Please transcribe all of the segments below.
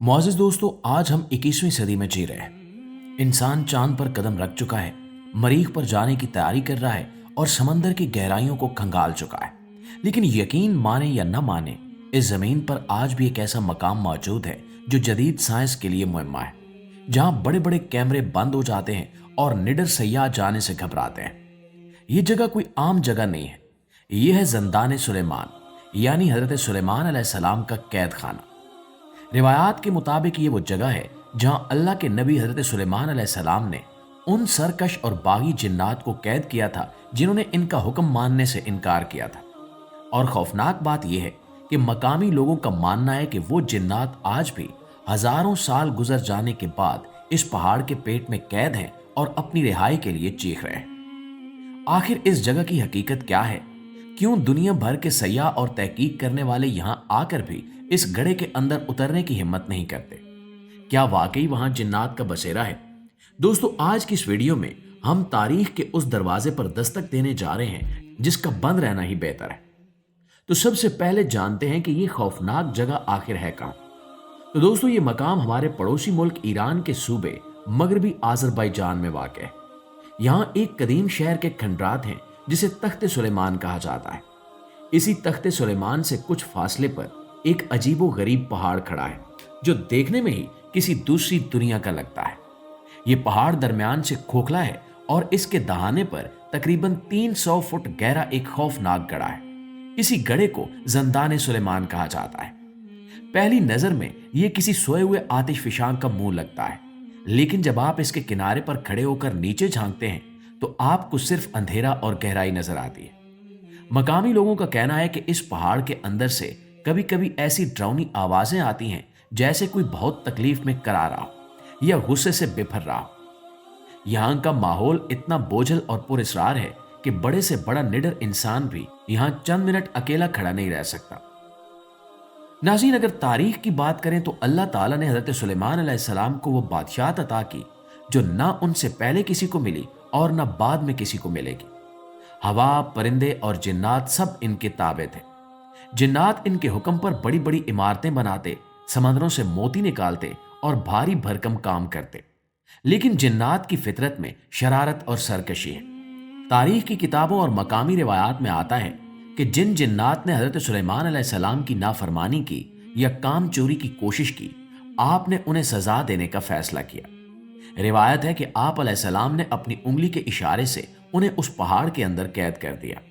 मुआज़िज़ दोस्तों, आज हम 21वीं सदी में जी रहे हैं। इंसान चांद पर कदम रख चुका है, मरीख पर जाने की तैयारी कर रहा है और समंदर की गहराइयों को खंगाल चुका है। लेकिन यकीन माने या न माने, इस जमीन पर आज भी एक ऐसा मकाम मौजूद है जो जदीद साइंस के लिए मुहिम्मा है, जहां बड़े बड़े कैमरे बंद हो जाते हैं और निडर सयाह जाने से घबराते हैं। ये जगह कोई आम जगह नहीं है। ये है ज़ंदान सुलेमान, यानी हजरत सुलेमान अलैहिस्सलाम का कैद खाना। रिवायात के मुताबिक ये वो जगह है जहां अल्लाह के नबी हजरत सुलेमान अलैहिस्सलाम ने उन सरकश और बागी जिन्नात को कैद किया था जिन्होंने इनका हुक्म मानने से इनकार किया था। और खौफनाक बात यह है कि मकामी लोगों का मानना है कि वो जिन्नात आज भी हजारों साल गुजर जाने के बाद इस पहाड़ के पेट में कैद हैं और अपनी रिहाई के लिए चीख रहे हैं। आखिर इस जगह की हकीकत क्या है? क्यों दुनिया भर के सयाह और तहकीक करने वाले यहां आकर भी इस गड्ढे के अंदर उतरने की हिम्मत नहीं करते? क्या वाकई वहां जिन्नात का बसेरा है? दोस्तों, आज की इस वीडियो में हम तारीख के उस दरवाजे पर दस्तक देने जा रहे हैं जिसका बंद रहना ही बेहतर है। तो सबसे पहले जानते हैं कि ये खौफनाक जगह आखिर है कहां। तो दोस्तों, ये मकाम हमारे पड़ोसी मुल्क ईरान के सूबे मगरबी आज़रबाईजान में वाक़ है। यहाँ एक कदीम शहर के खंडरात हैं जिसे तख्ते सुलेमान कहा जाता है। इसी तख्ते सुलेमान से कुछ फासले पर एक अजीबो गरीब पहाड़ खड़ा है जो देखने में ही किसी दूसरी दुनिया का लगता है। ये पहाड़ दरमियान से खोखला है और इसके दहाने पर तकरीबन 300 फुट गहरा एक खौफनाक गड़ा है। इसी गड़े को ज़ंदान सुलेमान कहा जाता है। पहली नजर में यह किसी सोए हुए आतिश फिशां का मुंह लगता है, लेकिन जब आप इसके किनारे पर खड़े होकर नीचे झांकते हैं तो आपको सिर्फ अंधेरा और गहराई नजर आती है। मकामी लोगों का कहना है कि इस पहाड़ के अंदर से कभी कभी ऐसी डरावनी आवाजें आती हैं जैसे कोई बहुत तकलीफ में करा रहा हो या गुस्से से बिफर रहा हो। यहाँ का माहौल इतना बोझल और पुरस्रार है कि बड़े से बड़ा निडर इंसान भी यहाँ चंद मिनट अकेला खड़ा नहीं रह सकता। नाज़रीन, अगर तारीख की बात करें तो अल्लाह ताला ने हजरत सुलेमान अलैहिस्सलाम को वो बादशाहत अता की जो ना उनसे पहले किसी को मिली और ना बाद में किसी को मिलेगी। हवा, परिंदे और जिन्नात सब इनके ताबे थे। जिन्नात इनके हुक्म पर बड़ी बड़ी इमारतें बनाते, समंदरों से मोती निकालते और भारी भरकम काम करते। लेकिन जिन्नात की फितरत में शरारत और सरकशी है। तारीख की किताबों और मकामी रिवायात में आता है कि जिन जिन्नात ने हजरत सुलेमान अलैहिस्सलाम की नाफरमानी की या काम चोरी की कोशिश की, आपने उन्हें सजा देने का फैसला किया। रिवायत है कि आप अलैहिस्सलाम ने अपनी उंगली के इशारे से उन्हें उस पहाड़ के अंदर कैद कर दिया।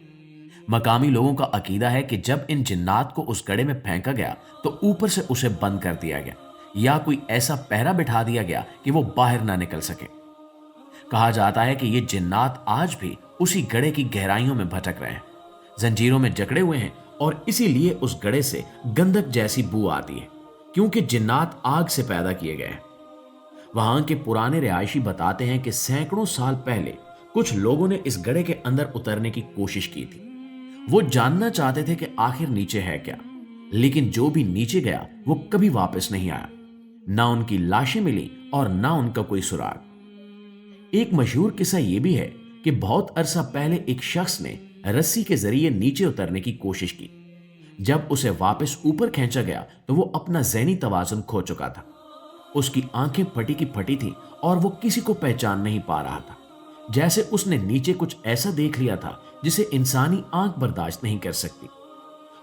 मकामी लोगों का अकीदा है कि जब इन जिन्नात को उस गड्ढे में फेंका गया तो ऊपर से उसे बंद कर दिया गया या कोई ऐसा पहरा बिठा दिया गया कि वो बाहर ना निकल सके। कहा जाता है कि ये जिन्नात आज भी उसी गड्ढे की गहराइयों में भटक रहे हैं, जंजीरों में जकड़े हुए हैं और इसीलिए उस गड्ढे से गंधक जैसी बू आती है, क्योंकि जिन्नात आग से पैदा किए गए हैं। वहां के पुराने रिहायशी बताते हैं कि सैकड़ों साल पहले कुछ लोगों ने इस गड्ढे के अंदर उतरने की कोशिश की थी। वो जानना चाहते थे कि आखिर नीचे है क्या, लेकिन जो भी नीचे गया वो कभी वापस नहीं आया। ना उनकी लाशें मिली और ना उनका कोई सुराग। एक मशहूर किस्सा यह भी है कि बहुत अरसा पहले एक शख्स ने रस्सी के जरिए नीचे उतरने की कोशिश की। जब उसे वापस ऊपर खींचा गया तो वो अपना ज़हनी तवाज़ुन खो चुका था। उसकी आंखें फटी की फटी थी और वो किसी को पहचान नहीं पा रहा था, जैसे उसने नीचे कुछ ऐसा देख लिया था जिसे इंसानी आंख बर्दाश्त नहीं कर सकती।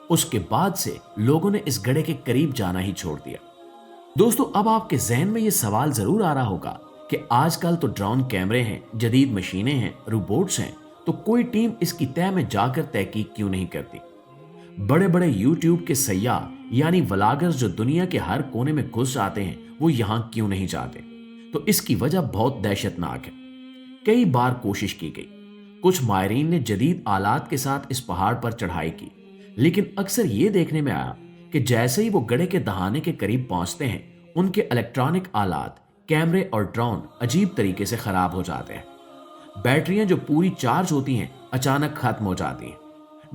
उसके बाद से लोगों ने इस गड्ढे के करीब जाना ही छोड़ दिया। दोस्तों, अब आपके जहन में यह सवाल जरूर आ रहा होगा कि आजकल तो ड्रोन कैमरे हैं, जदीद मशीनें हैं, रोबोट्स हैं, तो कोई टीम इसकी तह में जाकर तहकीक क्यों नहीं करती? बड़े बड़े यूट्यूब के सयाह यानी व्लॉगर्स जो दुनिया के हर कोने में घुस जाते हैं, वो यहां क्यों नहीं जाते? तो इसकी वजह बहुत दहशतनाक है। कई बार कोशिश की गई, कुछ माहिरीन ने जदीद आलात के साथ इस पहाड़ पर चढ़ाई की, लेकिन अक्सर ये देखने में आया कि जैसे ही वो गड्ढे के दहाने के करीब पहुंचते हैं, उनके इलेक्ट्रॉनिक आलात, कैमरे और ड्रोन अजीब तरीके से खराब हो जाते हैं। बैटरियां जो पूरी चार्ज होती हैं अचानक खत्म हो जाती हैं।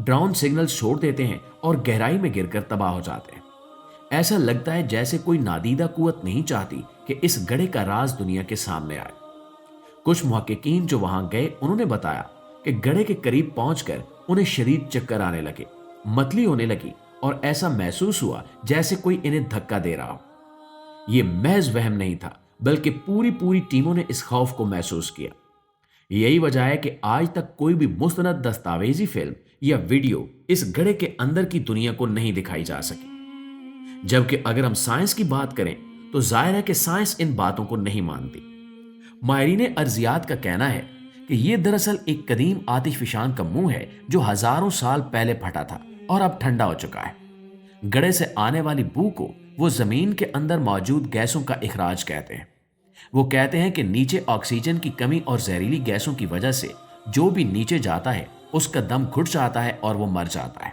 ड्रोन सिग्नल छोड़ देते हैं और गहराई में गिरकर तबाह हो जाते हैं। ऐसा लगता है जैसे कोई नादीदा कुव्वत नहीं चाहती कि इस गड्ढे का राज दुनिया के सामने आए। कुछ मुहक्किकीन जो वहां गए, उन्होंने बताया कि गड्ढे के करीब पहुंचकर उन्हें शदीद चक्कर आने लगे, मतली होने लगी और ऐसा महसूस हुआ जैसे कोई इन्हें धक्का दे रहा हो। ये महज वहम नहीं था, बल्कि पूरी पूरी टीमों ने इस खौफ को महसूस किया। यही वजह है कि आज तक कोई भी मुस्तनद दस्तावेजी फिल्म या वीडियो इस गड्ढे के अंदर की दुनिया को नहीं दिखाई जा सकी। जबकि अगर हम साइंस की बात करें तो जाहिर है कि साइंस इन बातों को नहीं मानती। माहिरीन अर्जियात का कहना है कि यह दरअसल एक कदीम आतिशफशान का मुंह है जो हजारों साल पहले फटा था और अब ठंडा हो चुका है। गड्ढे से आने वाली बू को वो जमीन के अंदर मौजूद गैसों का इखराज कहते हैं। वो कहते हैं कि नीचे ऑक्सीजन की कमी और जहरीली गैसों की वजह से जो भी नीचे जाता है उसका दम घुट जाता है और वो मर जाता है।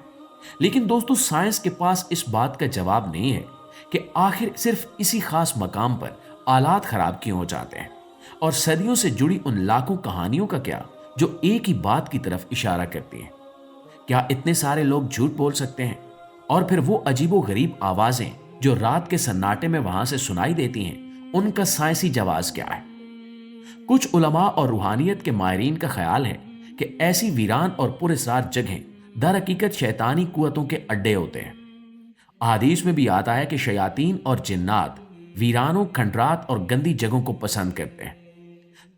लेकिन दोस्तों, साइंस के पास इस बात का जवाब नहीं है कि आखिर सिर्फ इसी खास मकाम पर आलात खराब क्यों हो जाते हैं, और सदियों से जुड़ी उन लाखों कहानियों का क्या जो एक ही बात की तरफ इशारा करती हैं। क्या इतने सारे लोग झूठ बोल सकते हैं? और फिर वो अजीबो गरीब आवाजें जो रात के सन्नाटे में वहां से सुनाई देती हैं, उनका साइंसी जवाब क्या है? कुछ उलमा और रूहानियत के माहिरीन का ख्याल है कि ऐसी वीरान और पुरअसरार जगहें दर हकीकत शैतानी कुव्वतों के अड्डे होते हैं। अहादीस में भी आता है कि शयातीन और जिन्नात वीरानों, खंडरात और गंदी जगहों को पसंद करते हैं।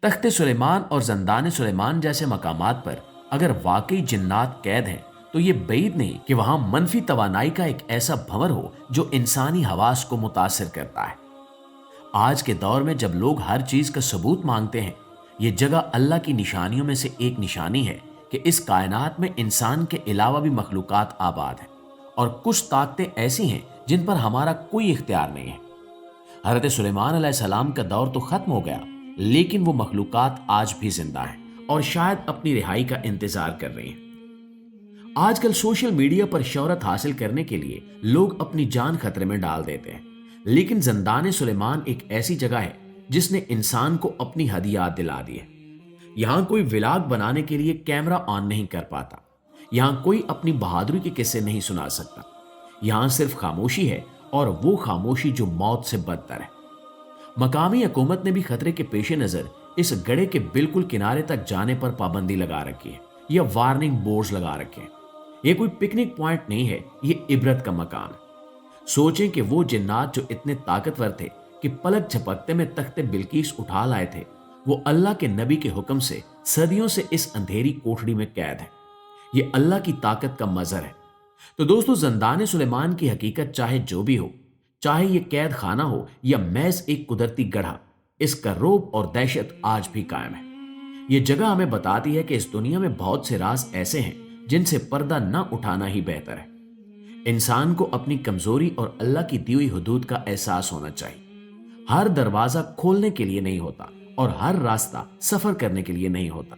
तख्ते सुलेमान और जंदान सुलेमान जैसे मकामात पर अगर वाकई जिन्नात कैद हैं तो ये बैद नहीं कि वहां मनफी तवानाई का एक ऐसा भंवर हो जो इंसानी हवास को मुतासिर करता है। आज के दौर में जब लोग हर चीज का सबूत मांगते हैं, ये जगह अल्लाह की निशानियों में से एक निशानी है कि इस कायनात में इंसान के अलावा भी मखलूकात आबाद हैं और कुछ ताकतें ऐसी हैं जिन पर हमारा कोई इख्तियार नहीं है। हज़रत सुलेमान अलैहिस्सलाम का दौर तो खत्म हो गया, लेकिन वो मखलूकात आज भी जिंदा हैं और शायद अपनी रिहाई का इंतजार कर रही हैं। आजकल सोशल मीडिया पर शोहरत हासिल करने के लिए लोग अपनी जान खतरे में डाल देते हैं, लेकिन जंदान सुलेमान एक ऐसी जगह है जिसने इंसान को अपनी हदियात दिला दी है। यहां कोई व्लॉग बनाने के लिए कैमरा ऑन नहीं कर पाता, यहां कोई अपनी बहादुरी के किस्से नहीं सुना सकता। यहां सिर्फ खामोशी है, और वो खामोशी जो मौत से बदतर है। मकामी हुकूमत ने भी खतरे के पेश नजर इस गड्ढे के बिल्कुल किनारे तक जाने पर पाबंदी लगा रखी है या वार्निंग बोर्ड्स लगा रखे हैं। ये कोई पिकनिक पॉइंट नहीं है, ये इबरत का मकाम है। सोचें कि वो जिन्नात जो इतने ताकतवर थे कि पलक झपकते में तख्ते बिल्कीस उठा लाए थे, वो अल्लाह के नबी के हुक्म से सदियों से इस अंधेरी कोठड़ी में कैद है। ये अल्लाह की ताकत का मजहर है। तो दोस्तों, जंदान सुलेमान की हकीकत चाहे जो भी हो, चाहे ये कैद खाना हो या महज एक कुदरती गढ़ा, इसका रौब और दहशत आज भी कायम है। ये जगह हमें बताती है कि इस दुनिया में बहुत से राज ऐसे हैं जिनसे पर्दा न उठाना ही बेहतर है। इंसान को अपनी कमजोरी और अल्लाह की दी हुई हुदूद का एहसास होना चाहिए। हर दरवाजा खोलने के लिए नहीं होता और हर रास्ता सफर करने के लिए नहीं होता।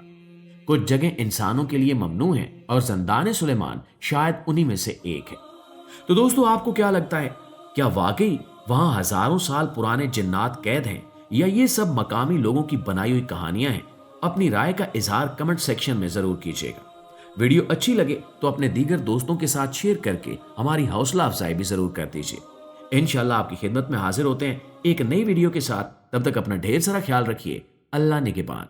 कुछ जगह इंसानों के लिए ममनू है और जंदान सुलेमान शायद उन्हीं में से एक है। तो दोस्तों, आपको क्या लगता है? क्या वाकई वहां हजारों साल पुराने जिन्नात कैद हैं, या ये सब मकामी लोगों की बनाई हुई कहानियां हैं? अपनी राय का इजहार कमेंट सेक्शन में जरूर कीजिएगा। वीडियो अच्छी लगे तो अपने दीगर दोस्तों के साथ शेयर करके हमारी हौसला अफजाई भी जरूर कर दीजिए। इंशाल्लाह आपकी खिदमत में हाजिर होते हैं एक नई वीडियो के साथ। तब तक अपना ढेर सारा ख्याल रखिए। अल्लाह निगहबान।